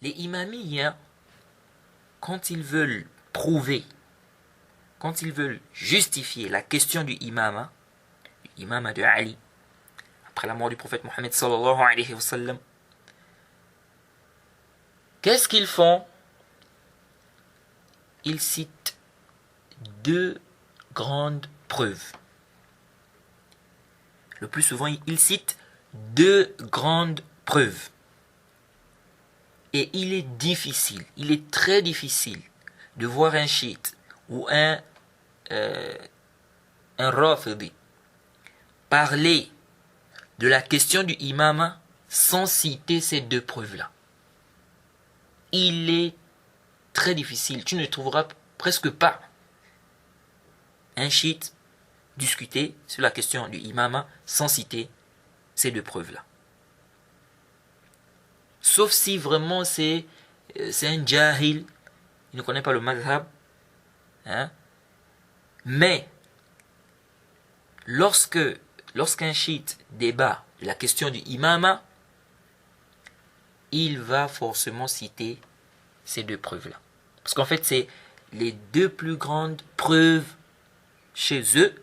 Les imamiyya, quand ils veulent prouver, quand ils veulent justifier la question du imama de Ali, après la mort du prophète Mohammed sallallahu alayhi wa sallam, qu'est-ce qu'ils font? Ils citent deux grandes preuves. Le plus souvent, ils citent deux grandes preuves. Et il est très difficile de voir un chiite ou un rafidi parler de la question du imama sans citer ces deux preuves-là. Il est très difficile. Tu ne trouveras presque pas un chiite discuter sur la question du imama sans citer ces deux preuves-là. Sauf si vraiment c'est un jahil, il ne connaît pas le madhab. Hein? Mais lorsqu'un chiite débat la question du imama, il va forcément citer ces deux preuves-là. Parce qu'en fait, c'est les deux plus grandes preuves chez eux,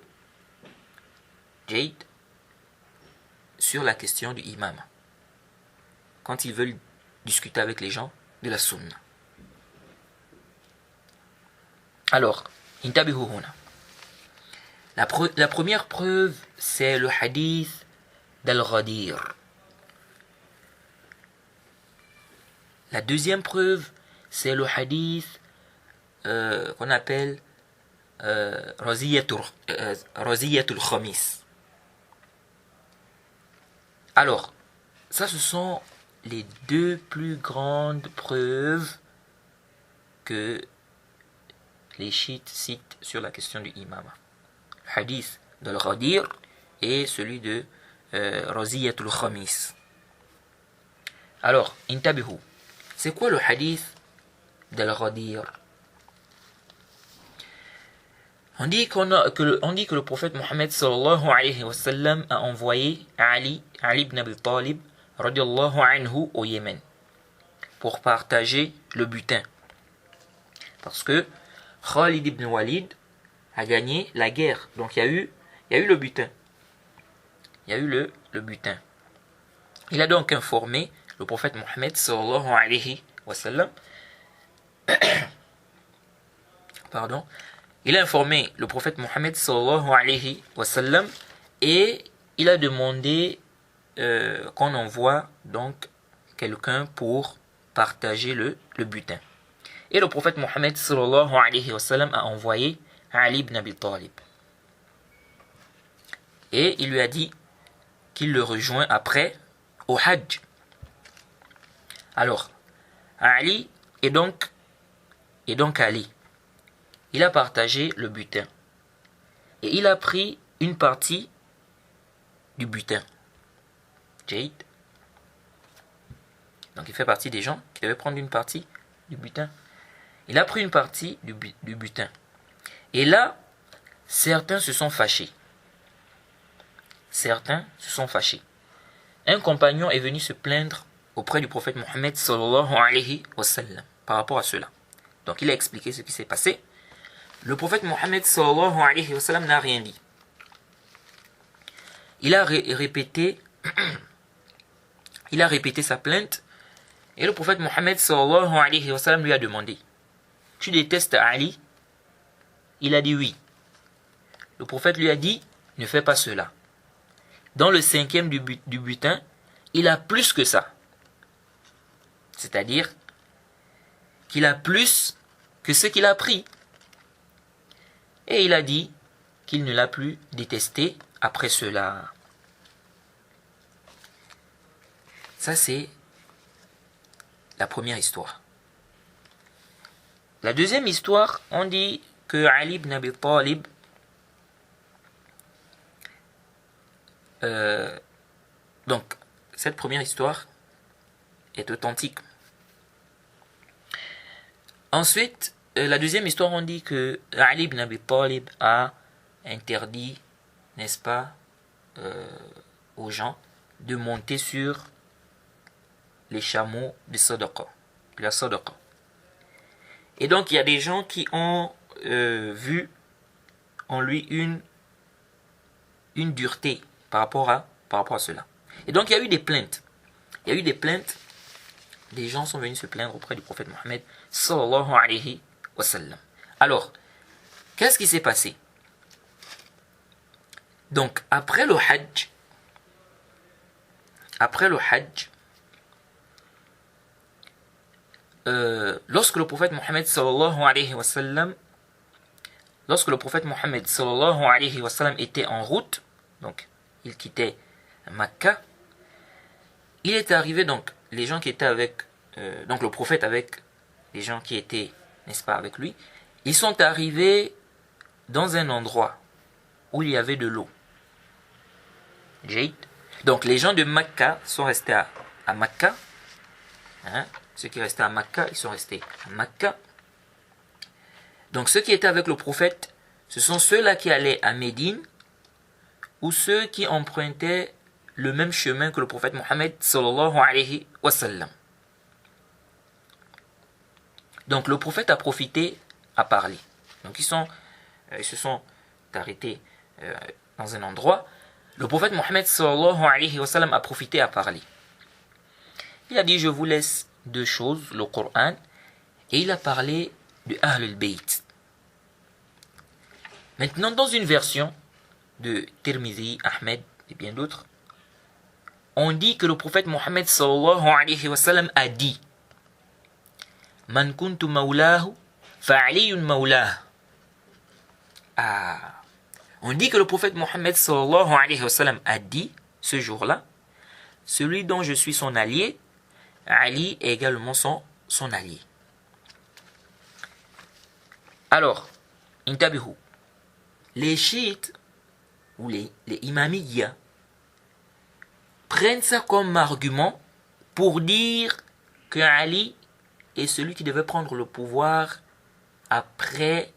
Jade, sur la question du imama. Quand ils veulent discuter avec les gens de la sunna. Alors, intabihu huna. La première preuve, c'est le hadith d'Al-Ghadir. La deuxième preuve, c'est le hadith qu'on appelle Raziyatul Khamis. Alors, ça ce sont les deux plus grandes preuves que les chiites citent sur la question du imama. Le hadith d'Al-Ghadir et celui de Raziyatul Khamis. Alors, intabihu. C'est quoi le hadith d'Al-Ghadir? On dit que le prophète Mohammed sallallahu alayhi wa sallam a envoyé Ali ibn Abi Talib radiallahu anhu au Yémen pour partager le butin. Parce que Khalid ibn Walid a gagné la guerre. Donc il y a eu le butin. Il y a eu le butin. Il a donc informé le prophète Mohammed sallallahu alayhi wa sallam pardon. Il a informé le prophète Mohammed sallallahu alayhi wa sallam et il a demandé qu'on envoie donc quelqu'un pour partager le butin. Et le prophète Mohammed sallallahu alayhi wa sallam a envoyé Ali ibn Abi Talib. Et il lui a dit qu'il le rejoint après au Hajj. Alors, Ali et donc Ali, il a partagé le butin. Et il a pris une partie du butin. Jade. Donc il fait partie des gens qui devaient prendre une partie du butin. Il a pris une partie du butin. Et là, certains se sont fâchés. Un compagnon est venu se plaindre auprès du prophète Mohammed sallallahu alayhi wa sallam par rapport à cela. Donc il a expliqué ce qui s'est passé. Le prophète Mohammed sallallahu alayhi wa sallam n'a rien dit. Il a répété sa plainte et le prophète Mohammed sallallahu alayhi wa sallam lui a demandé: tu détestes Ali? Il a dit oui. Le prophète lui a dit: ne fais pas cela. Dans le cinquième du butin, il a plus que ça. C'est-à-dire qu'il a plus que ce qu'il a pris. Et il a dit qu'il ne l'a plus détesté après cela. Ça, c'est la première histoire. La deuxième histoire, on dit que Ali ibn Abi Talib donc, cette première histoire est authentique. Ensuite, la deuxième histoire, on dit que Ali ibn Abi Talib a interdit, n'est-ce pas, aux gens de monter sur les chameaux de Sadaqa. la sadaqa. Et donc il y a des gens qui ont vu en lui une dureté par rapport à cela. Et donc il y a eu des plaintes. Des gens sont venus se plaindre auprès du prophète Mohammed sallallahu alayhi wa sallam. Alors, qu'est-ce qui s'est passé? Donc, après le Hajj, lorsque le prophète Mohammed sallallahu alayhi wa sallam était en route, donc il quittait Makkah, il est arrivé donc les gens qui étaient avec, donc le prophète avec les gens qui étaient, n'est-ce pas, avec lui, ils sont arrivés dans un endroit où il y avait de l'eau. Donc les gens de Makkah sont restés à Makkah. Ceux qui restaient à Makkah, ils sont restés à Makkah. Donc ceux qui étaient avec le prophète, ce sont ceux-là qui allaient à Médine ou ceux qui empruntaient le même chemin que le prophète Mohammed sallallahu alayhi wa sallam. Donc le prophète a profité à parler. Donc ils se sont arrêtés dans un endroit. Le prophète Mohammed sallallahu alayhi wa sallam a profité à parler. Il a dit, je vous laisse deux choses, le Coran, et il a parlé de Ahl al-Bayt. Maintenant, dans une version de Tirmidhi, Ahmed et bien d'autres, on dit que le prophète Mohammed sallallahu alayhi wa sallam a dit Man kuntu mawlahu fa'aliyun mawlah. On dit que le prophète Mohammed sallallahu alayhi wa sallam a dit ce jour-là, celui dont je suis son allié, Ali est également son allié. Alors, intabihu, les chiites ou les imamiyya prennent ça comme argument pour dire que Ali est celui qui devait prendre le pouvoir après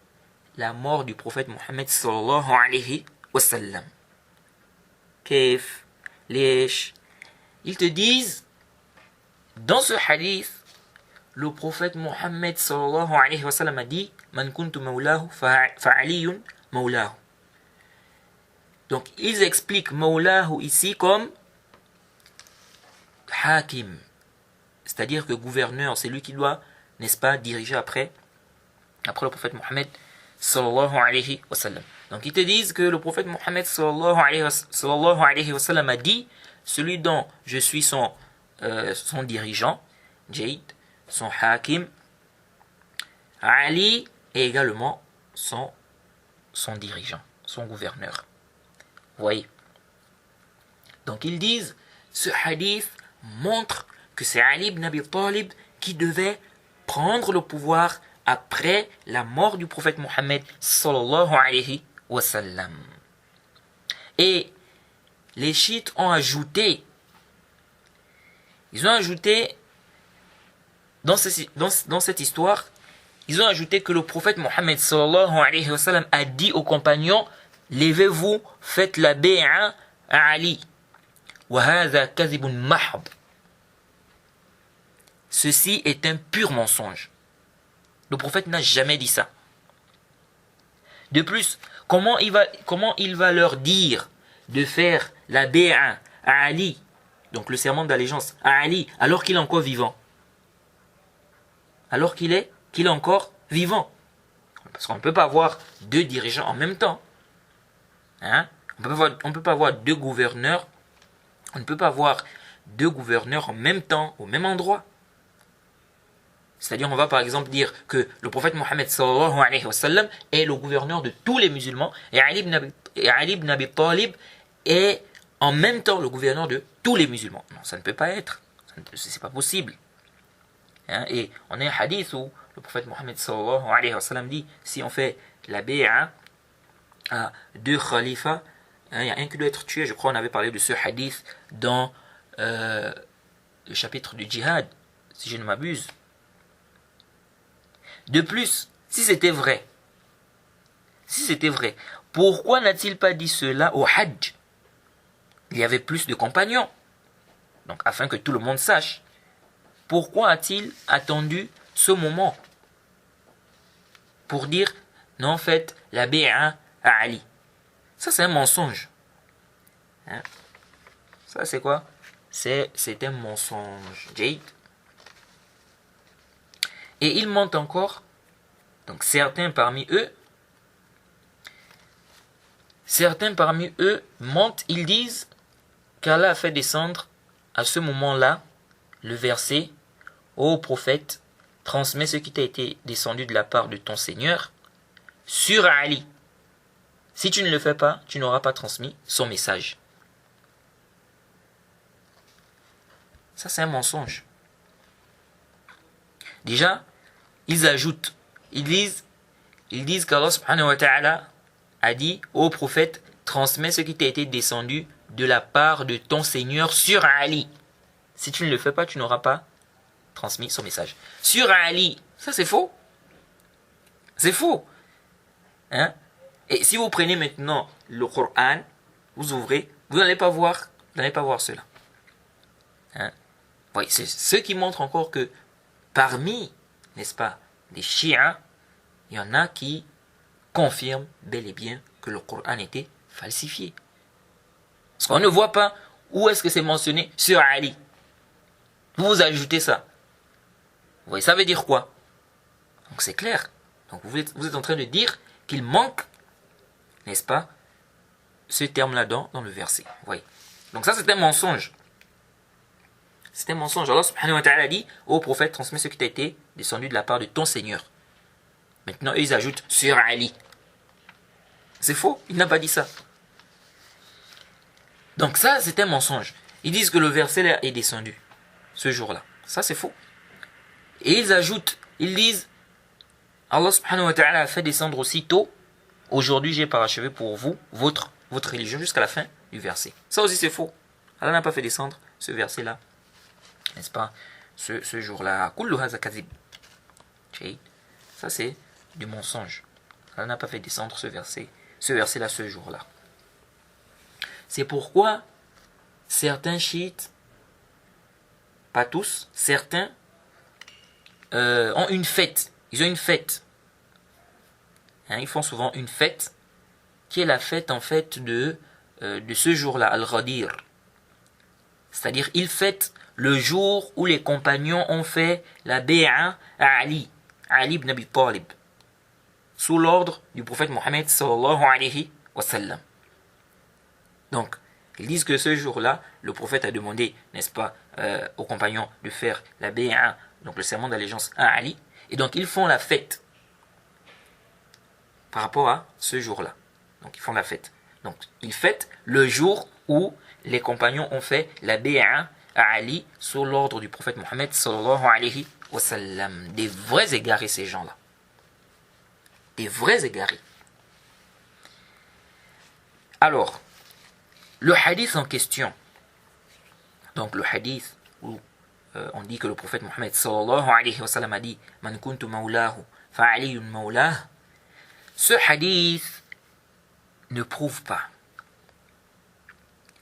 la mort du prophète Mohammed sallallahu alayhi wa sallam. Kaif, Lesh, ils te disent, dans ce hadith, le prophète Mohammed sallallahu alayhi wa sallam a dit Man kuntu mawlahu fa'aliyun mawlahu. Donc ils expliquent mawlahu ici comme hakim, c'est-à-dire que gouverneur, c'est lui qui doit, n'est-ce pas, diriger après le prophète Mohammed sallallahu alayhi wa sallam. Donc ils te disent que le prophète Mohammed sallallahu alayhi wa sallam a dit celui dont je suis son dirigeant, Jayd, son hakim, Ali est également son dirigeant, son gouverneur. Vous voyez. Donc ils disent, ce hadith montre que c'est Ali ibn Abi Talib qui devait prendre le pouvoir après la mort du prophète Mohammed sallallahu alayhi wa sallam. Et les chiites ont ajouté, dans cette histoire, ils ont ajouté que le prophète Mohammed sallallahu alayhi wa sallam a dit aux compagnons, levez-vous, faites la bay'a à Ali. Wa hadha kadhibun mahd. Ceci est un pur mensonge. Le prophète n'a jamais dit ça. De plus, comment il va leur dire de faire la bay'a à Ali, donc le serment d'allégeance à Ali, alors qu'il est encore vivant? Alors qu'il est encore vivant. Parce qu'on ne peut pas avoir deux dirigeants en même temps. On ne peut pas avoir deux gouverneurs. On ne peut pas avoir deux gouverneurs en même temps, au même endroit. C'est-à-dire, on va par exemple dire que le prophète Mohammed sallallahu alayhi wa sallam est le gouverneur de tous les musulmans et Ali ibn Abi Talib est en même temps le gouverneur de tous les musulmans. Non, ça ne peut pas être. C'est pas possible. Et on a un hadith où le prophète Mohammed sallallahu alayhi wa sallam dit, si on fait la bay'a à deux khalifas, il y a un qui doit être tué. Je crois qu'on avait parlé de ce hadith dans le chapitre du djihad, si je ne m'abuse. De plus, si c'était vrai, pourquoi n'a-t-il pas dit cela au Hajj? Il y avait plus de compagnons. Donc, afin que tout le monde sache. pourquoi a-t-il attendu ce moment pour dire non, faites la bi'a à Ali? Ça, c'est un mensonge. Hein? Ça, c'est quoi? C'est un mensonge. Jade. Et il monte encore. Donc, certains parmi eux montent, ils disent qu'Allah a fait descendre à ce moment-là le verset: ô prophète, transmets ce qui t'a été descendu de la part de ton Seigneur sur Ali. Si tu ne le fais pas, tu n'auras pas transmis son message. Ça, c'est un mensonge. Déjà, ils ajoutent, ils disent qu'Allah subhanahu wa ta'ala a dit: ô prophète, transmets ce qui t'a été descendu de la part de ton Seigneur sur Ali. Si tu ne le fais pas, tu n'auras pas transmis son message. Sur Ali, ça c'est faux. C'est faux. Hein? Et si vous prenez maintenant le Coran, vous ouvrez, vous n'allez pas voir cela. Hein? Oui, c'est ce qui montre encore que parmi, n'est-ce pas, les chiites, il y en a qui confirment bel et bien que le Coran était falsifié. Parce qu'on ne voit pas où est-ce que c'est mentionné sur Ali. Vous ajoutez ça. Vous voyez, ça veut dire quoi? Donc c'est clair. Donc vous êtes en train de dire qu'il manque, n'est-ce pas, ce terme-là dans le verset. Vous voyez. Donc ça, c'est un mensonge. C'est un mensonge. Allah subhanahu wa ta'ala dit: ô prophète, transmets ce qui t'a été descendu de la part de ton Seigneur. Maintenant, eux, ils ajoutent sur Ali. C'est faux, il n'a pas dit ça. Donc ça, c'est un mensonge. Ils disent que le verset là est descendu ce jour-là. Ça, c'est faux. Et ils ajoutent, ils disent: Allah subhanahu wa ta'ala a fait descendre aussitôt: aujourd'hui j'ai parachevé pour vous votre religion, jusqu'à la fin du verset. Ça aussi c'est faux. Allah n'a pas fait descendre ce verset-là, n'est-ce pas, ce jour-là. Kullu hadha kadhib. Ça c'est du mensonge. Allah n'a pas fait descendre ce verset-là ce jour-là. C'est pourquoi certains chiites, pas tous, certains ont une fête. Ils ont une fête. Hein, ils font souvent une fête qui est la fête en fait de ce jour-là, Al-Ghadir. C'est-à-dire, ils fêtent le jour où les compagnons ont fait la Bay'a à Ali ibn Abi Talib, sous l'ordre du prophète Mohammed sallallahu alayhi wa sallam. Donc, ils disent que ce jour-là, le prophète a demandé, n'est-ce pas, aux compagnons de faire la Bay'a, donc le serment d'allégeance à Ali, et donc ils font la fête par rapport à ce jour-là. Donc ils font la fête. Donc ils fêtent le jour où les compagnons ont fait la Bay'a à Ali sous l'ordre du prophète Mohammed sallallahu alayhi wa sallam. Des vrais égarés, ces gens-là. Des vrais égarés. Alors, le hadith en question. Donc le hadith où on dit que le prophète Mohammed sallallahu alayhi wa sallam a dit: Man kuntu mawlahu fa aliyun mawlah. Ce hadith ne prouve pas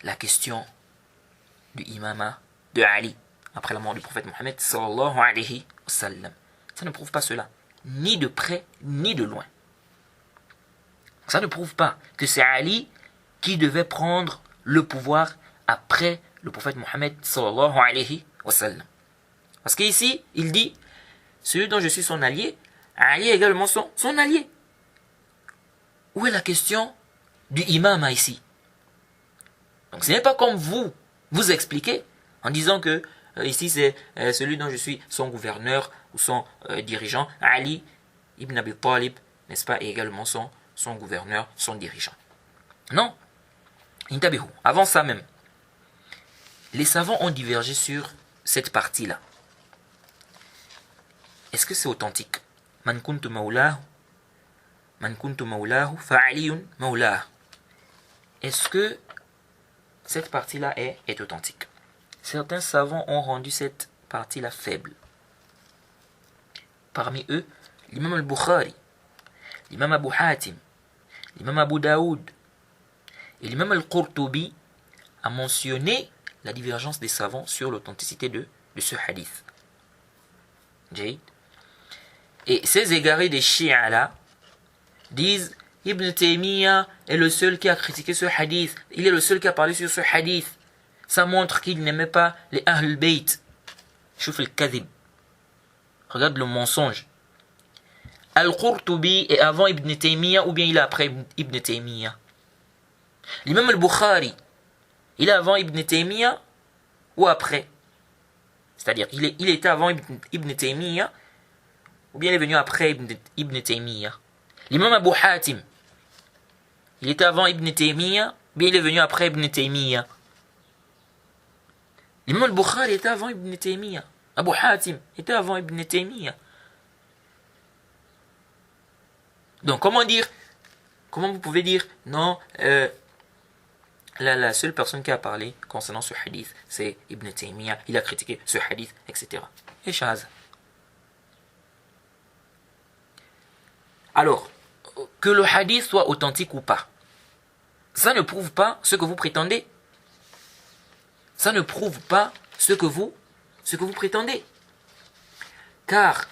la question du imama de Ali après la mort du prophète Mohammed sallallahu alayhi wa sallam. Ça ne prouve pas cela, ni de près ni de loin. Ça ne prouve pas que c'est Ali qui devait prendre le pouvoir après le prophète Mohammed sallallahu alayhi wa sallam. Parce qu'ici, il dit: celui dont je suis son allié, Ali est également son allié. Où est la question du imam ici? Donc ce n'est pas comme vous expliquez en disant que ici c'est celui dont je suis son gouverneur ou son dirigeant, Ali ibn Abi Talib, n'est-ce pas, et également son gouverneur, son dirigeant. Non. Intabihu. Avant ça même, les savants ont divergé sur cette partie-là. Est-ce que c'est authentique? Man kuntu mawlahu fa aliyun mawlah. Est-ce que cette partie-là est authentique? Certains savants ont rendu cette partie-là faible. Parmi eux, l'imam al-Bukhari, l'imam Abu Hatim, l'imam Abu Daoud et l'imam al-Qurtubi a mentionné la divergence des savants sur l'authenticité de ce hadith. Jay. Et ces égarés des chiites là disent Ibn Taymiyyah est le seul qui a critiqué ce hadith. Il est le seul qui a parlé sur ce hadith. Ça montre qu'il n'aimait pas les Ahl Bayt. Chouf al-Kadhib. Regarde le mensonge. Al-Qurtubi est avant Ibn Taymiyyah ou bien il est après Ibn Taymiyyah. L'imam al-Bukhari, il est avant Ibn Taymiyyah ou après? C'est-à-dire, il était avant Ibn Taymiyyah ou bien il est venu après Ibn Taymiyyah. L'imam Abu Hatim, il était avant Ibn Taymiyyah ou bien il est venu après Ibn Taymiyyah. L'imam al-Bukhari était avant Ibn Taymiyyah. Abu Hatim était avant Ibn Taymiyyah. Donc comment vous pouvez dire non, la seule personne qui a parlé concernant ce hadith c'est Ibn Taymiyyah, il a critiqué ce hadith, etc. Et Shaz. Alors, que le hadith soit authentique ou pas, ça ne prouve pas ce que vous prétendez. Ça ne prouve pas ce que vous prétendez. Car,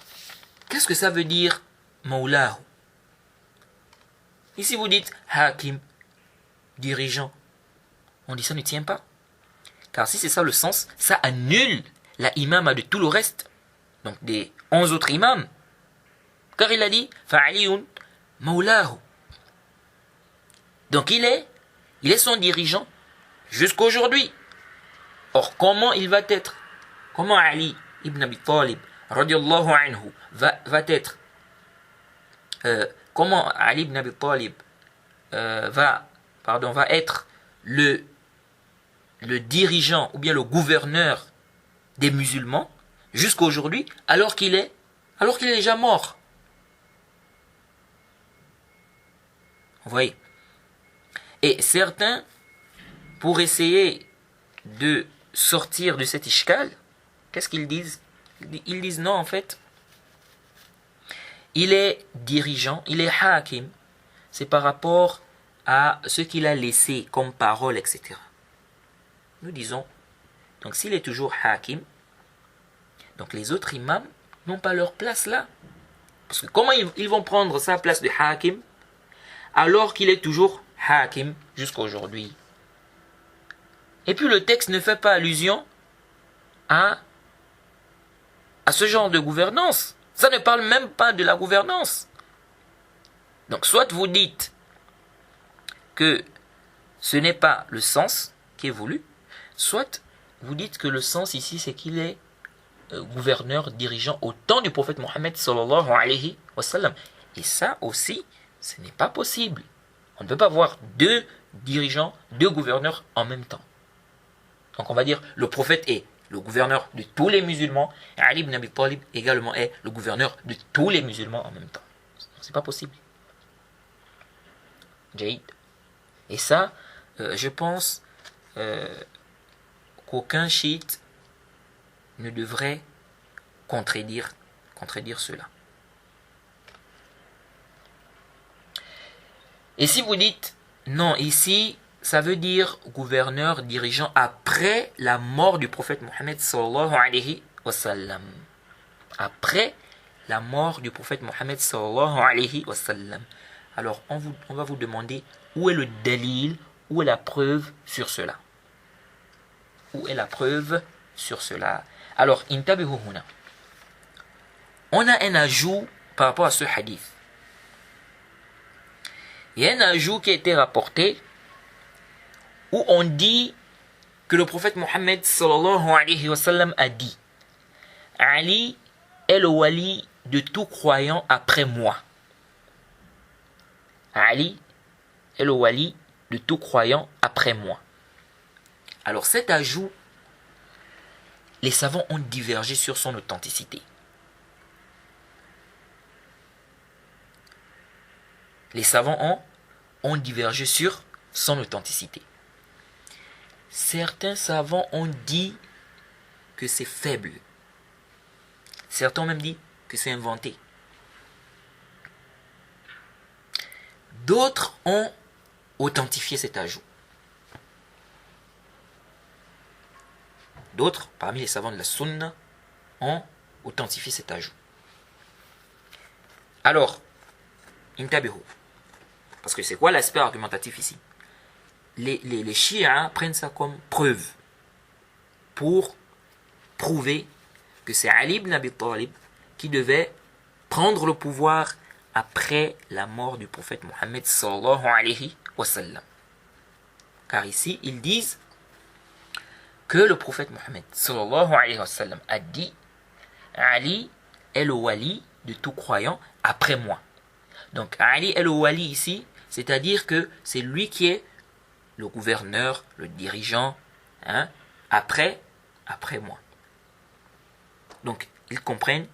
qu'est-ce que ça veut dire Maulahu? Ici vous dites Hakim, dirigeant. On dit ça ne tient pas. Car si c'est ça le sens, ça annule la imama de tout le reste. Donc des 11 autres imams. Car il a dit Fa'aliyun Maulahu. Donc il est son dirigeant jusqu'à aujourd'hui. Or comment il va être? Comment Ali ibn Abi Talib radiyallahu anhu va être comment Ali ibn Abi Talib va être le dirigeant ou bien le gouverneur des musulmans jusqu'à aujourd'hui alors qu'il est déjà mort? Vous voyez? Et certains, pour essayer de sortir de cet ishkal, qu'est-ce qu'ils disent? Ils disent non, en fait, il est dirigeant, il est hakim, c'est par rapport à ce qu'il a laissé comme parole, etc. Nous disons, donc s'il est toujours hakim, donc les autres imams n'ont pas leur place là. Parce que comment ils vont prendre sa place de hakim alors qu'il est toujours hakim jusqu'à aujourd'hui? Et puis le texte ne fait pas allusion à ce genre de gouvernance. Ça ne parle même pas de la gouvernance. Donc soit vous dites que ce n'est pas le sens qui est voulu, soit vous dites que le sens ici c'est qu'il est gouverneur, dirigeant au temps du prophète Mohammed sallallahu alayhi wa sallam. Et ça aussi, ce n'est pas possible. On ne peut pas avoir deux dirigeants, deux gouverneurs en même temps. Donc on va dire le prophète est le gouverneur de tous les musulmans, et Ali ibn Abi Talib également est le gouverneur de tous les musulmans en même temps. C'est pas possible. Jaïd. Et ça, je pense qu'aucun chiite ne devrait contredire cela. Et si vous dites non, ici ça veut dire gouverneur, dirigeant après la mort du prophète Mohammed sallallahu alayhi wa sallam. Après la mort du prophète Mohammed sallallahu alayhi wa sallam. Alors on va vous demander où est le dalil, où est la preuve sur cela. Où est la preuve sur cela? Alors, intabihu huna. On a un ajout par rapport à ce hadith. Il y a un ajout qui a été rapporté où on dit que le prophète Mohammed sallallahu alayhi wa sallam a dit Ali est le wali de tout croyant après moi. Ali est le wali de tout croyant après moi. Alors cet ajout, les savants ont divergé sur son authenticité. Les savants ont divergé sur son authenticité. Certains savants ont dit que c'est faible. Certains ont même dit que c'est inventé. D'autres ont authentifié cet ajout. D'autres, parmi les savants de la Sunna, ont authentifier cet ajout. Alors, intabihu. Parce que c'est quoi l'aspect argumentatif ici? Les chiites prennent ça comme preuve pour prouver que c'est Ali ibn Abi Talib qui devait prendre le pouvoir après la mort du prophète Mohammed sallallahu alayhi wa sallam. Car ici, ils disent que le prophète Mohammed sallallahu alayhi wa sallam a dit Ali est le wali de tout croyant après moi. Donc Ali est le wali ici, c'est-à-dire que c'est lui qui est le gouverneur, le dirigeant, après moi. Donc ils comprennent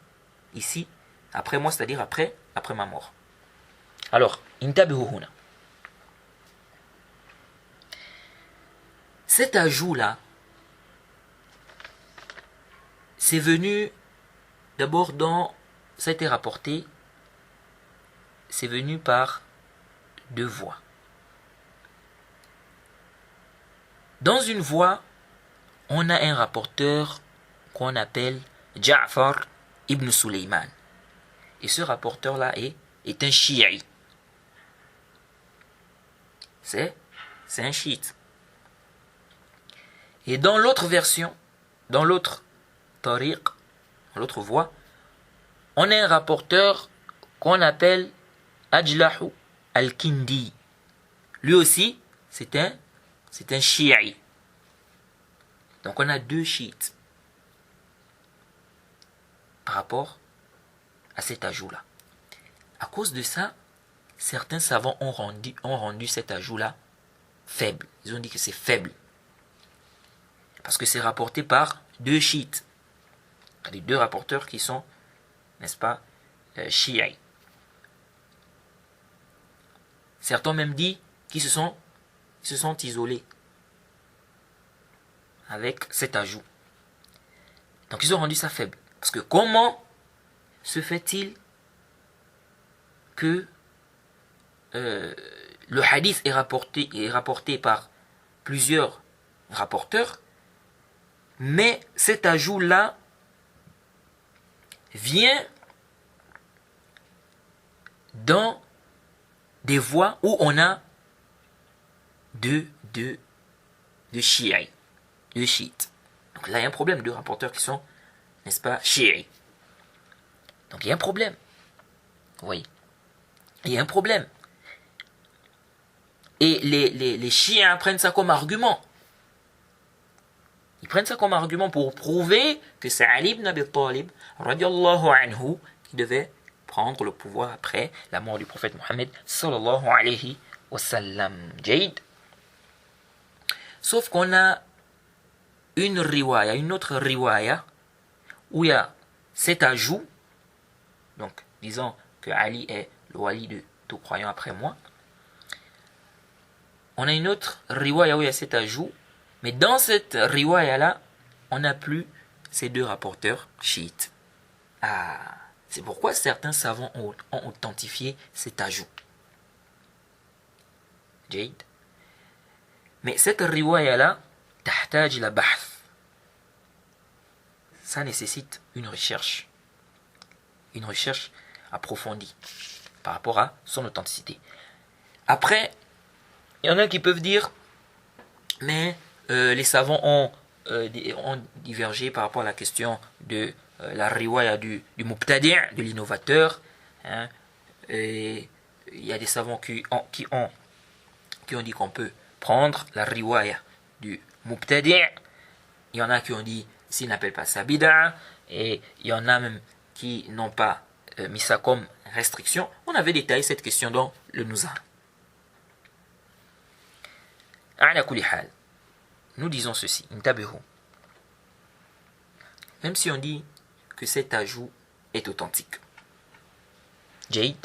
ici, après moi, c'est-à-dire après ma mort. Alors, intabihu huna. Cet ajout-là, c'est venu d'abord ça a été rapporté, c'est venu par deux voies. Dans une voie, on a un rapporteur qu'on appelle Ja'far ibn Suleyman. Et ce rapporteur-là est un chiite. C'est un chiite. Et dans l'autre version, dans l'autre tariq, dans l'autre voie, on a un rapporteur qu'on appelle Ajlahu al-Kindi. Lui aussi, c'est un chiite. Donc on a deux chiites par rapport à cet ajout-là. À cause de ça, certains savants ont rendu cet ajout-là faible. Ils ont dit que c'est faible. Parce que c'est rapporté par deux chiites. Les deux rapporteurs qui sont, n'est-ce pas, chiites. Certains ont même dit qu'ils se sont isolés avec cet ajout. Donc ils ont rendu ça faible. Parce que comment se fait-il que le hadith est rapporté par plusieurs rapporteurs, mais cet ajout-là vient dans des voies où on a deux chiites. Deux chiites. Donc là, il y a un problème, deux rapporteurs qui sont, n'est-ce pas, chiites. Donc il y a un problème. Oui. Il y a un problème. Et les chiites prennent ça comme argument. Ils prennent ça comme argument pour prouver que c'est Ali ibn Abi Talib, radiallahu anhu, qui devait prendre le pouvoir après la mort du prophète Mohammed, sallallahu alayhi wa sallam. Jaid. Sauf qu'on a une autre riwaya, où il y a cet ajout, donc disant que Ali est le wali de tout croyant après moi. On a une autre riwaya où il y a cet ajout, mais dans cette riwaya-là, on n'a plus ces deux rapporteurs chiites. C'est pourquoi certains savants ont authentifié cet ajout. Jaid. Mais cette riwaya-là, tahtaj la bahth. Ça nécessite une recherche approfondie par rapport à son authenticité. Après, il y en a qui peuvent dire, mais les savants ont divergé par rapport à la question de la riwaya du mubtadi', de l'innovateur. Et il y a des savants qui ont dit qu'on peut prendre la riwaya du mubtadi'. Il y en a qui ont dit s'ils n'appellent pas ça bid'a, et il y en a même qui n'ont pas mis ça comme restriction. On avait détaillé cette question dans le Nuzha. Ala kulli hal, nous disons ceci, intabihu. Même si on dit que cet ajout est authentique. Jaid.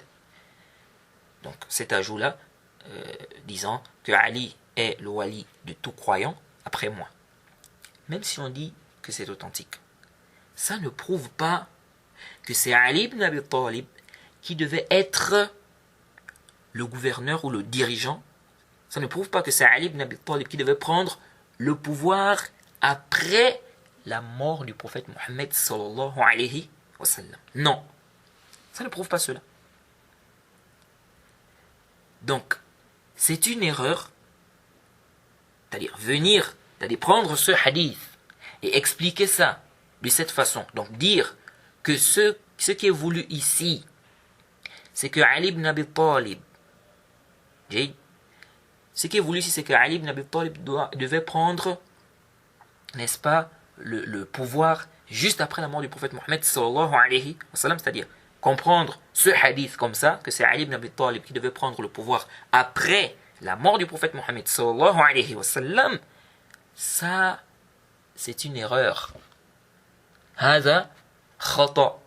Donc cet ajout-là, disant que Ali est le wali de tout croyant après moi. Même si on dit que c'est authentique, ça ne prouve pas que c'est Ali ibn Abi Talib qui devait être le gouverneur ou le dirigeant. Ça ne prouve pas que c'est Ali ibn Abi Talib qui devait prendre le pouvoir après la mort du prophète Mohammed sallallahu alayhi wa sallam. Non, ça ne prouve pas cela. Donc, c'est une erreur, c'est-à-dire prendre ce hadith et expliquer ça de cette façon. Donc, dire que ce qui est voulu ici, c'est que Ali ibn Abi Talib, ce qui est voulu ici, c'est que Ali ibn Abi Talib devait prendre, n'est-ce pas, le pouvoir juste après la mort du prophète Mohammed sallallahu alayhi wa sallam, c'est-à-dire comprendre ce hadith comme ça, que c'est Ali ibn Abi Talib qui devait prendre le pouvoir après la mort du prophète Mohammed sallallahu alayhi wa sallam, ça, c'est une erreur. هذا خطأ.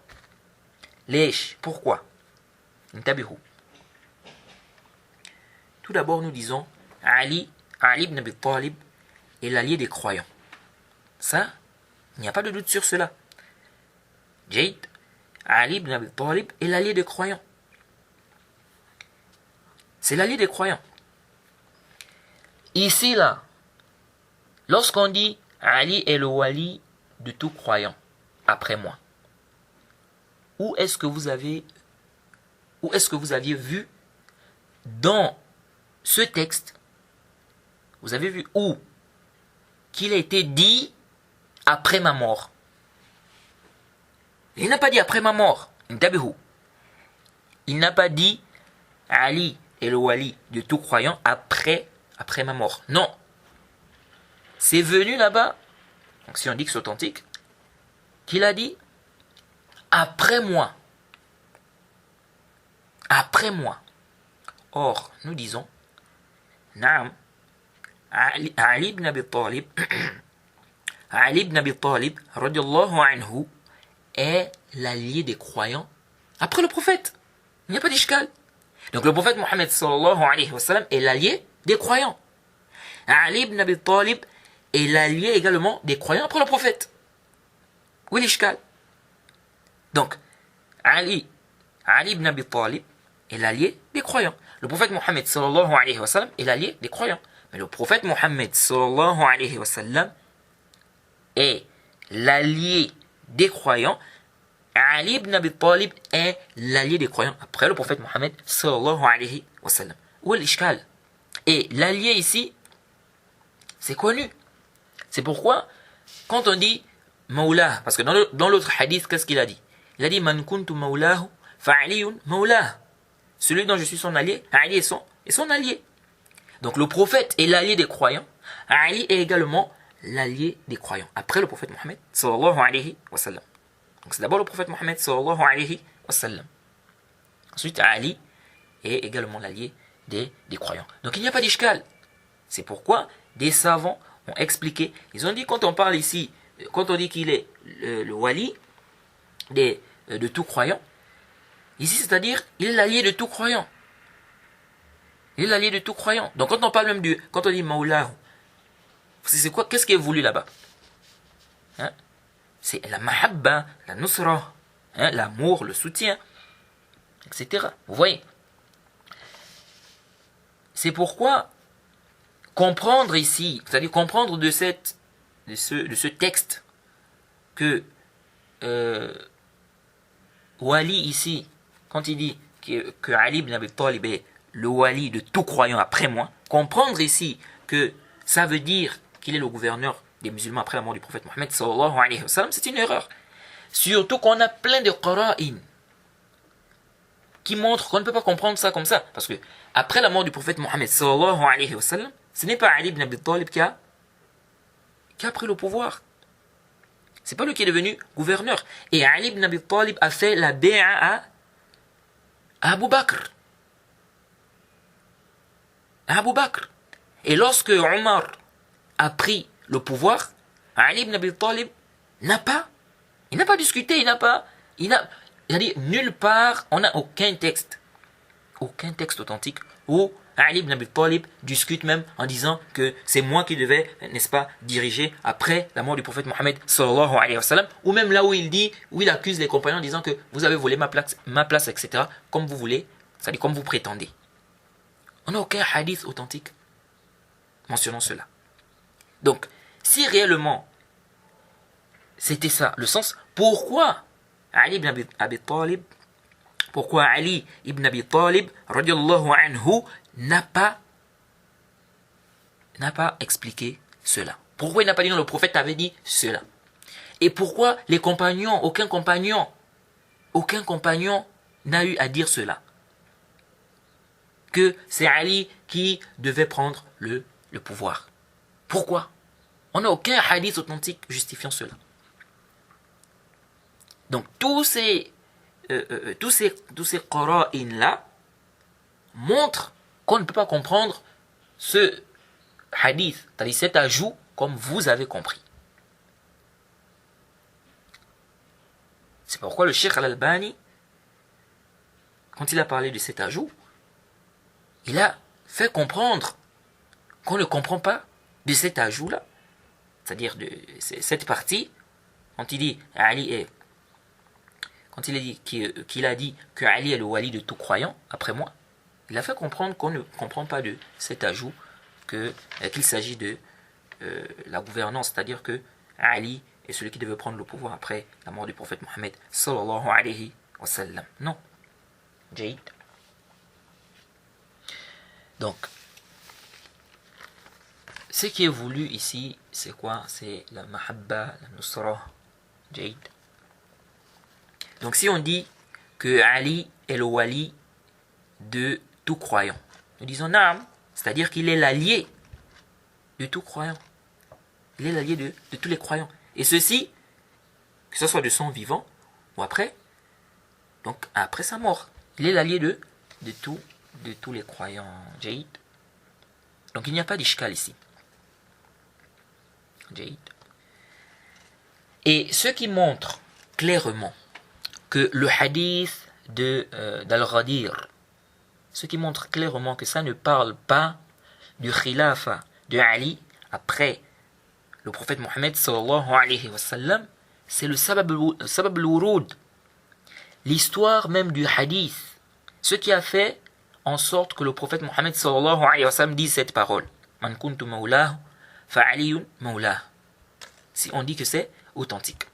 ليش? Pourquoi? انتبهوا. Tout d'abord, nous disons Ali ibn Abi Talib est l'allié des croyants. Ça, il n'y a pas de doute sur cela. Jade, Ali ibn Abi Talib est l'allié des croyants. C'est l'allié des croyants. Ici, là, lorsqu'on dit Ali est le wali de tout croyant, après moi, où est-ce que vous aviez vu dans ce texte, vous avez vu où qu'il a été dit après ma mort? Il n'a pas dit après ma mort. Il n'a pas dit Ali est le wali de tout croyant après ma mort. Non. C'est venu là-bas, donc si on dit que c'est authentique, qu'il a dit après moi. Après moi. Or, nous disons, Naam, Ali ibn Abi Talib, Ali ibn Abi Talib, radiallahu anhu, est l'allié des croyants après le prophète. Il n'y a pas d'ishkal. Donc le prophète Mohammed sallallahu alayhi wa sallam est l'allié des croyants. Ali ibn Abi Talib est l'allié également des croyants après le prophète. Où est l'ishkal? Donc, Ali ibn Abi Talib est l'allié des croyants. Le prophète Mohammed sallallahu alayhi wa sallam est l'allié des croyants. Mais le prophète Mohammed sallallahu alayhi wa sallam est l'allié des croyants. Ali ibn Abi Talib est l'allié des croyants après le prophète Mohammed sallallahu alayhi wa sallam. Où est l'ishkal? Et l'allié ici, c'est connu. C'est pourquoi, quand on dit Mawlah, parce que dans l'autre hadith, qu'est-ce qu'il a dit? Il a dit Man kuntu mawlahu fa'aliyun mawlah. Celui dont je suis son allié, Ali est son allié. Donc le prophète est l'allié des croyants. Ali est également l'allié des croyants. Après le prophète Mohammed sallallahu alayhi wa sallam. Donc c'est d'abord le prophète Mohammed sallallahu alayhi wa sallam. Ensuite Ali est également l'allié des croyants. Donc il n'y a pas d'ishkal. C'est pourquoi des savants ont expliqué. Ils ont dit quand on parle ici, quand on dit qu'il est le wali de tout croyant, ici c'est-à-dire il est l'allié de tout croyant. Il est l'allié de tout croyant. Donc quand on parle même quand on dit Mawlahu, c'est quoi? Qu'est-ce qui est voulu là-bas? Hein? C'est la mahabba, la nusra, hein? L'amour, le soutien, etc. Vous voyez? C'est pourquoi comprendre ici, c'est-à-dire comprendre de ce texte que Wali ici, quand il dit que Ali ibn Abi Talib est le wali de tout croyant après moi, comprendre ici que ça veut dire qu'il est le gouverneur des musulmans après la mort du prophète Mohammed sallallahu alayhi wa sallam, c'est une erreur. Surtout qu'on a plein de qara'in qui montrent qu'on ne peut pas comprendre ça comme ça. Parce que après la mort du prophète Mohammed sallallahu alayhi wa sallam, ce n'est pas Ali ibn Abi Talib qui a pris le pouvoir. C'est pas lui qui est devenu gouverneur. Et Ali ibn Abi Talib a fait la bi'a à Abu Bakr. Abu Bakr. Et lorsque Omar a pris le pouvoir, Ali ibn Abi Talib n'a pas discuté, il a dit nulle part, on n'a aucun texte authentique où Ali ibn Abi Talib discute même en disant que c'est moi qui devais, n'est-ce pas, diriger après la mort du prophète Mohammed sallallahu alayhi wa sallam, ou même là où il accuse les compagnons en disant que vous avez volé ma place, etc., comme vous voulez, c'est-à-dire comme vous prétendez. On n'a aucun hadith authentique mentionnant cela. Donc, si réellement C'était ça, le sens. Pourquoi Ali ibn Abi Talib, radiallahu anhu, n'a pas expliqué cela? Pourquoi il n'a pas dit non, le prophète avait dit cela? Et pourquoi les compagnons, aucun compagnon n'a eu à dire cela? Que c'est Ali qui devait prendre le pouvoir. Pourquoi? On n'a aucun hadith authentique justifiant cela. Donc tous ces qara'in là montrent qu'on ne peut pas comprendre ce hadith, c'est-à-dire cet ajout, comme vous avez compris. C'est pourquoi le Cheikh Al-Albani, quand il a parlé de cet ajout, il a fait comprendre qu'on ne comprend pas de cet ajout-là. C'est-à-dire de cette partie, quand il dit qu'il a dit que Ali est le wali de tout croyant, après moi, il a fait comprendre qu'on ne comprend pas de cet ajout qu'il s'agit de la gouvernance, c'est-à-dire que Ali est celui qui devait prendre le pouvoir après la mort du prophète Mohammed sallallahu alayhi wa sallam. Non. Jaïd. Donc, ce qui est voulu ici, c'est quoi? C'est la mahabba, la nusra. Jaïd. Donc si on dit que Ali est le wali de tout croyant, nous disons naam, c'est-à-dire qu'il est l'allié de tout croyant. Il est l'allié de tous les croyants. Et ceci, que ce soit de son vivant ou après, donc après sa mort, il est l'allié de tous les croyants. Jaïd. Donc il n'y a pas d'ishkal ici. Jaïd. Et ce qui montre clairement que le hadith d'Al-Ghadir, ce qui montre clairement que ça ne parle pas du khilafa de Ali après le prophète Mohammed sallallahu alayhi wa sallam, c'est le sabab al-wurud, l'histoire même du hadith, ce qui a fait en sorte que le prophète Mohammed sallallahu alayhi wa sallam dise cette parole: Man kuntu mawlahu fa aliyun mawlah. Si on dit que c'est authentique.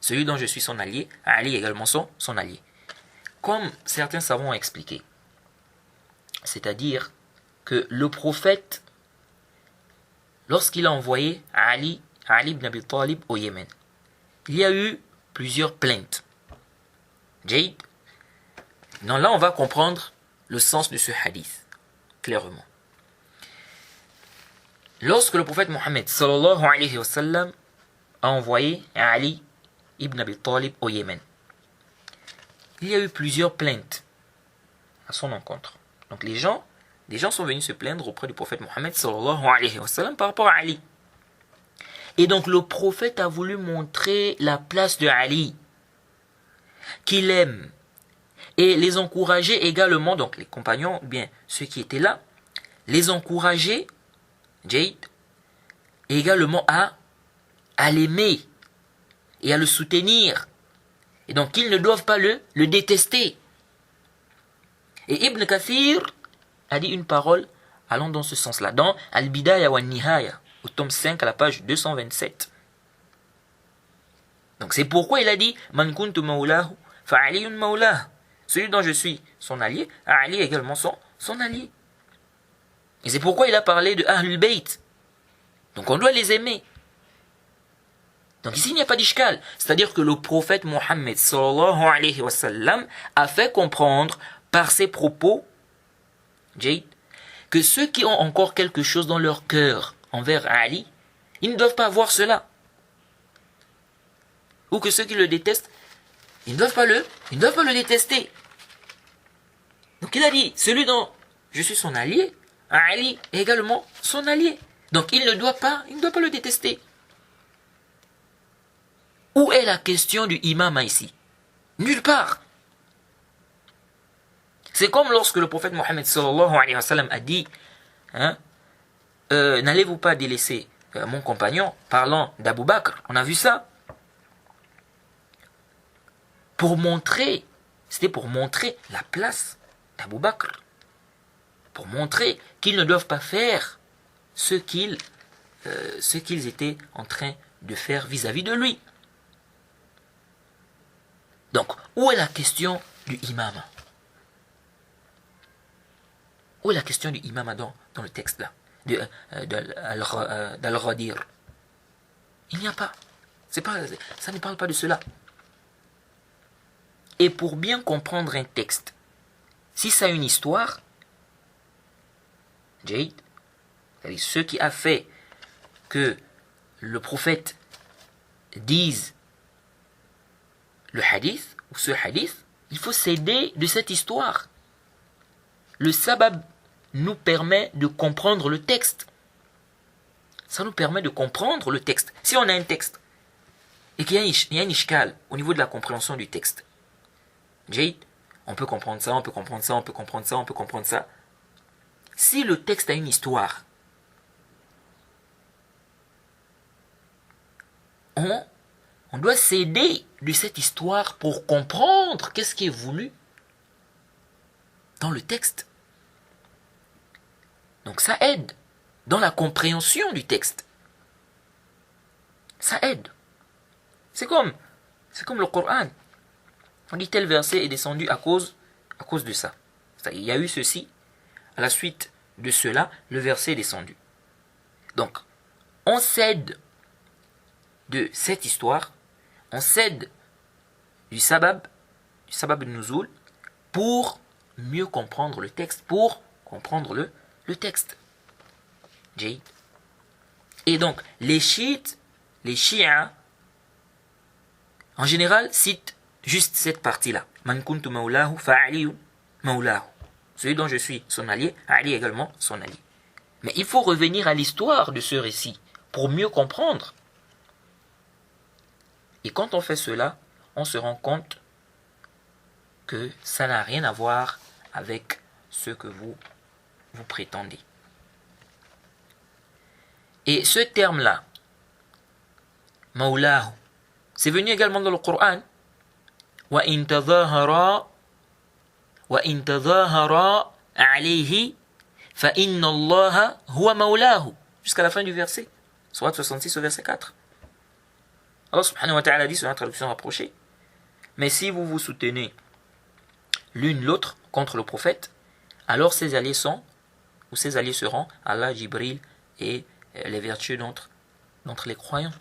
Celui dont je suis son allié, Ali est également son allié. Comme certains savants ont expliqué, c'est-à-dire que le prophète, lorsqu'il a envoyé Ali ibn Abi Talib au Yémen, il y a eu plusieurs plaintes. Jaïd. Donc là, on va comprendre le sens de ce hadith, clairement. Lorsque le prophète Mohammed sallallahu alayhi wa sallam a envoyé Ali ibn Abi Talib au Yémen, il y a eu plusieurs plaintes à son encontre. Donc les gens sont venus se plaindre auprès du prophète Mohammed sallallahu alayhi wa sallam par rapport à Ali. Et donc le prophète a voulu montrer la place de Ali, qu'il aime, et les encourager également, donc les compagnons, bien ceux qui étaient là, les encourager, Jaïd, également à l'aimer et à le soutenir. Et donc ils ne doivent pas le détester. Et Ibn Kathir a dit une parole allant dans ce sens-là, dans Al-Bidaya wa Nihaya, au tome 5 à la page 227. Donc c'est pourquoi il a dit Man kuntu mawlahu fa aliyun mawlah. Celui dont je suis son allié, Ali est également son allié. Et c'est pourquoi il a parlé de Ahlul Bayt. Donc on doit les aimer. Donc ici il n'y a pas d'ishkal. C'est-à-dire que le prophète Mohammed sallallahu alayhi wa sallam a fait comprendre par ses propos, Jayd, que ceux qui ont encore quelque chose dans leur cœur envers Ali, ils ne doivent pas voir cela. Ou que ceux qui le détestent, ils ne doivent pas le détester. Donc il a dit, celui dont je suis son allié, Ali est également son allié. Donc il ne doit pas le détester. Où est la question du imam ici? Nulle part. C'est comme lorsque le prophète Mohammed sallallahu alayhi wa sallam a dit, n'allez-vous pas délaisser mon compagnon, parlant d'Abu Bakr. On a vu ça. C'était pour montrer la place d'Abu Bakr. Pour montrer qu'ils ne doivent pas faire ce qu'il ce qu'ils étaient en train de faire vis-à-vis de lui. Donc, où est la question du imam? Où est la question du imam dans le texte là, d'Al-Ghadir? Il n'y a pas. Ça ne parle pas de cela. Et pour bien comprendre un texte, si ça a une histoire, Jade, c'est-à-dire ce qui a fait que le prophète dise le hadith, ou ce hadith, il faut s'aider de cette histoire. Le sabab nous permet de comprendre le texte. Ça nous permet de comprendre le texte. Si on a un texte et qu'il y a un ishkal au niveau de la compréhension du texte, Jade, on peut comprendre ça, on peut comprendre ça, on peut comprendre ça, on peut comprendre ça. Si le texte a une histoire, on doit s'aider de cette histoire pour comprendre qu'est-ce qui est voulu dans le texte. Donc ça aide dans la compréhension du texte. Ça aide. C'est comme le Coran. On dit tel verset est descendu à cause de ça. Il y a eu ceci, à la suite de cela, le verset est descendu. Donc, on s'aide de cette histoire, on s'aide du sabab de nuzul, pour mieux comprendre le texte, pour comprendre le texte. Jade. Et donc, les chiites, les chiites, en général, citent juste cette partie-là. Man kuntu maulahu fa'aliyu maulahu. Celui dont je suis son allié, Ali également son allié. Mais il faut revenir à l'histoire de ce récit pour mieux comprendre. Et quand on fait cela, on se rend compte que ça n'a rien à voir avec ce que vous prétendez. Et ce terme-là, maulahu, c'est venu également dans le Coran. وَإِن تَظَاهَرَا عَلَيْهِ فَإِنَّ اللَّهَ هُوَ مَوْلَاهُ. Jusqu'à la fin du verset. Sourate 66 au verset 4. Allah subhanahu wa ta'ala dit sur la traduction rapprochée: mais si vous vous soutenez l'une l'autre contre le prophète, alors ses alliés seront Allah, Jibril et les vertus d'entre les croyants.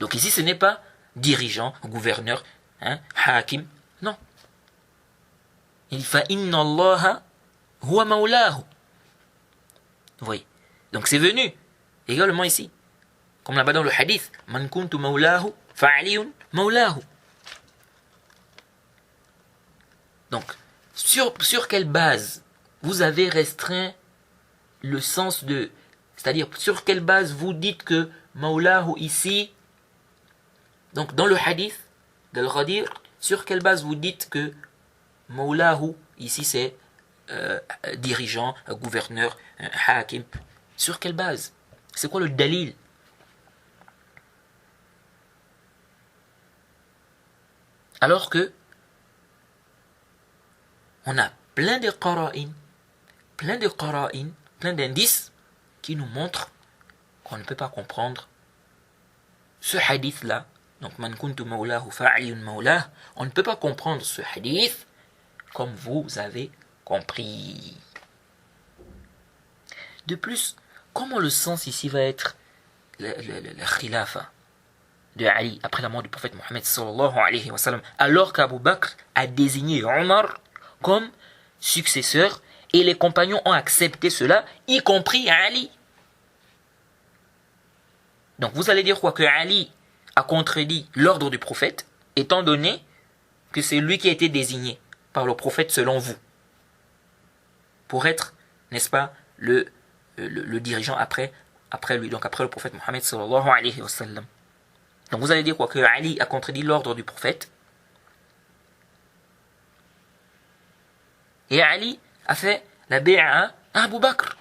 Donc ici ce n'est pas dirigeant, gouverneur, hakim, non. Il fa inna Allah huwa maulahu. Vous voyez. Donc c'est venu également ici, comme là-bas dans le hadith, man kuntu maulahu fa aliyun maulahu. Donc sur quelle base vous avez restreint le sens de, c'est-à-dire sur quelle base vous dites que maulahu ici, donc dans le hadith d'Al-Ghadir, sur quelle base vous dites que maulahu ici c'est dirigeant, gouverneur, hakim? Sur quelle base? C'est quoi le dalil? Alors que on a plein de qara'in, plein d'indices qui nous montrent qu'on ne peut pas comprendre ce hadith-là. Donc, man kuntu maulahu fa'aliyun maulah, on ne peut pas comprendre ce hadith comme vous avez compris. De plus, comment le sens ici va être le khilafa de Ali après la mort du prophète Mohammed sallallahu alayhi wa sallam, alors qu'Abu Bakr a désigné Omar comme successeur et les compagnons ont accepté cela, y compris Ali. Donc vous allez dire quoi? Que Ali a contredit l'ordre du prophète, étant donné que c'est lui qui a été désigné par le prophète selon vous, pour être, n'est-ce pas, le dirigeant après lui, donc après le prophète Mohammed sallallahu alayhi wa sallam. Donc vous allez dire quoi? Que Ali a contredit l'ordre du prophète, et Ali a fait la bi'a à Abu Bakr.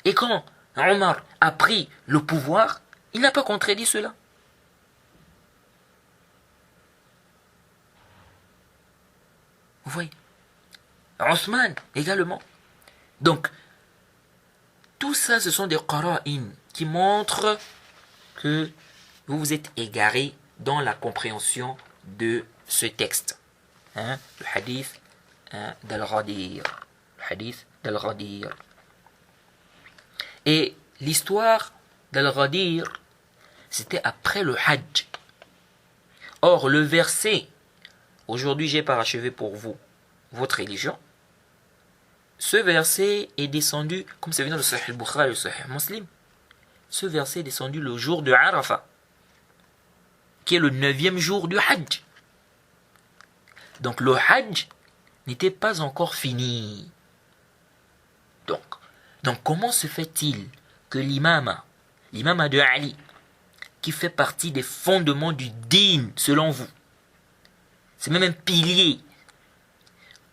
Et quand Omar a pris le pouvoir, il n'a pas contredit cela. Vous voyez? Othman également. Donc, tout ça, ce sont des qara'in qui montrent que vous vous êtes égaré dans la compréhension de ce texte. Le hadith d'Al-Ghadir. Le hadith d'Al-Ghadir. Et l'histoire d'Al-Ghadir, c'était après le Hajj. Or, le verset « Aujourd'hui j'ai parachevé pour vous votre religion », ce verset est descendu, comme c'est venu dans le Sahih Bukhari et le Sahih Muslim, ce verset est descendu le jour de Arafah, qui est le 9e jour du Hajj. Donc le Hajj n'était pas encore fini. Donc comment se fait-il que l'imam de Ali, qui fait partie des fondements du din, selon vous, c'est même un pilier,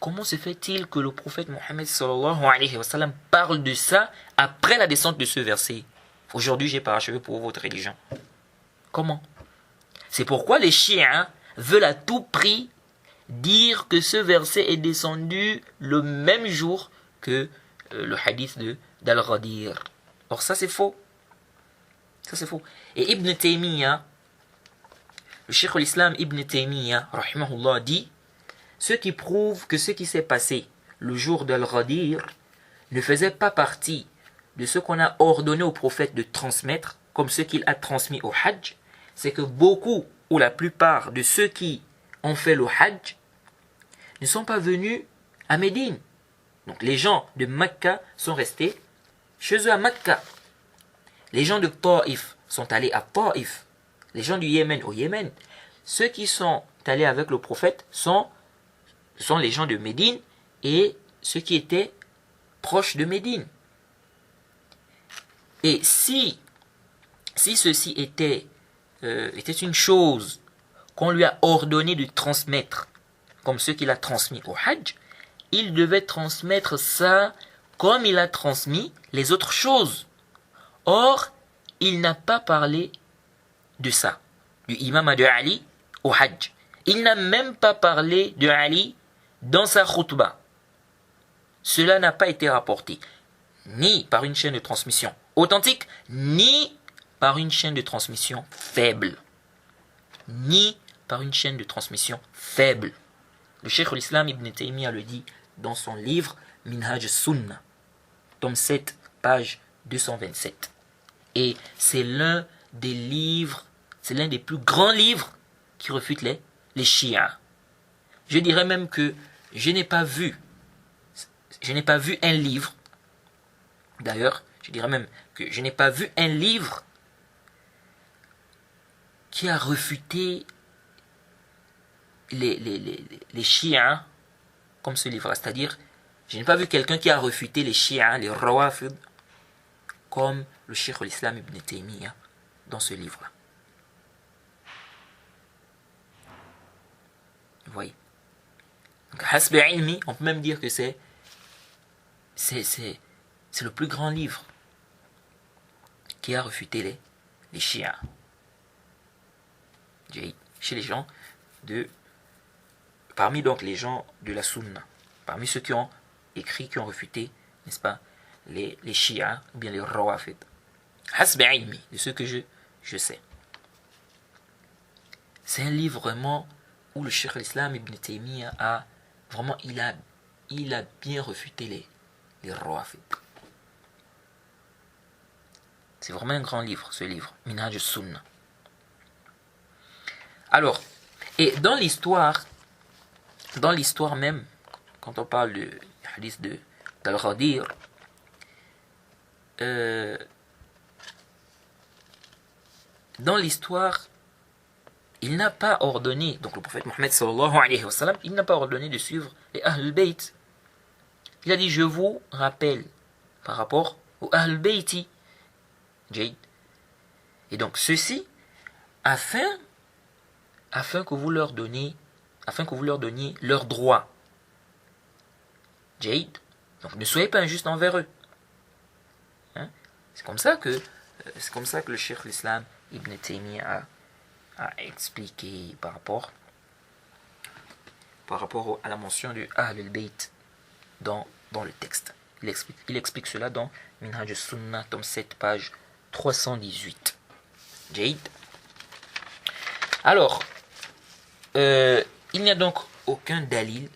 comment se fait-il que le prophète Mohammed sallallahu alayhi wa sallam parle de ça après la descente de ce verset? Aujourd'hui j'ai parachevé pour votre religion. Comment? C'est pourquoi les chiites veulent à tout prix dire que ce verset est descendu le même jour que le hadith d'Al-Ghadir. Or ça c'est faux. Ça c'est faux. Et Ibn Taymiyyah, le Cheikh al-Islam Ibn Taymiyyah, rahimahullah, dit: ce qui prouve que ce qui s'est passé le jour d'Al-Ghadir ne faisait pas partie de ce qu'on a ordonné au prophète de transmettre, comme ce qu'il a transmis au Hajj, c'est que beaucoup ou la plupart de ceux qui ont fait le Hajj ne sont pas venus à Médine. Donc les gens de Mecca sont restés chez eux à Mecca. Les gens de Taïf sont allés à Taïf. Les gens du Yémen au Yémen. Ceux qui sont allés avec le prophète sont les gens de Médine et ceux qui étaient proches de Médine. Et si ceci était une chose qu'on lui a ordonné de transmettre, comme ce qu'il a transmis au Hajj, il devait transmettre ça comme il a transmis les autres choses. Or, il n'a pas parlé de ça, du imam de Ali au Hajj. Il n'a même pas parlé de Ali dans sa khutbah. Cela n'a pas été rapporté, ni par une chaîne de transmission authentique, ni par une chaîne de transmission faible. Ni par une chaîne de transmission faible. Le Cheikh al-Islam Ibn Taymiyyah le dit dans son livre Minhaj Sunnah, tome 7, page 227. Et c'est l'un des plus grands livres qui refutent les chiites. Je dirais même que je n'ai pas vu un livre, d'ailleurs, je dirais même que je n'ai pas vu un livre qui a refuté les chiites comme ce livre. C'est-à-dire, je n'ai pas vu quelqu'un qui a refuté les chiites, les rawafid, comme le Cheikh al-Islam Ibn Taymiyyah dans ce livre-là. Vous voyez. Donc, Hasbi ilmi, on peut même dire que c'est le plus grand livre qui a refuté les chiites. Chez les gens parmi donc les gens de la Sunna, parmi ceux qui ont écrit, qui ont refuté, n'est-ce pas, les chiites ou bien les rawafid. Hasbi ilmi, de ce que je sais. C'est un livre vraiment où le Cheikh al-Islam Ibn Taymiyyah a vraiment, il a bien refuté les rawafid. C'est vraiment un grand livre, ce livre, Minhaj Sunnah. Alors, et dans l'histoire même, quand on parle du hadith d'Al-Ghadir, dans l'histoire, il n'a pas ordonné, donc le prophète Mohammed sallallahu alayhi wa sallam, il n'a pas ordonné de suivre les Ahl Bayt. Il a dit: je vous rappelle par rapport aux Ahl Bayti. Et donc ceci, afin que vous leur donniez leurs droits. Donc ne soyez pas injuste envers eux. C'est comme ça que le Cheikh l'Islam Ibn Taymiyyah a expliqué par rapport à la mention du Ahl al-Bayt dans le texte. Il explique cela dans Minhaj al-Sunnah, tome 7, page 318. Jaid. Alors, il n'y a donc aucun dalil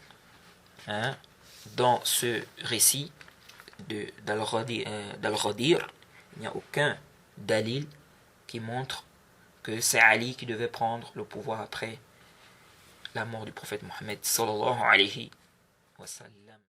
dans ce récit d'Al-Ghadir. Il n'y a aucun dalil qui montre que c'est Ali qui devait prendre le pouvoir après la mort du prophète Mohammed sallallahu alayhi wa sallam.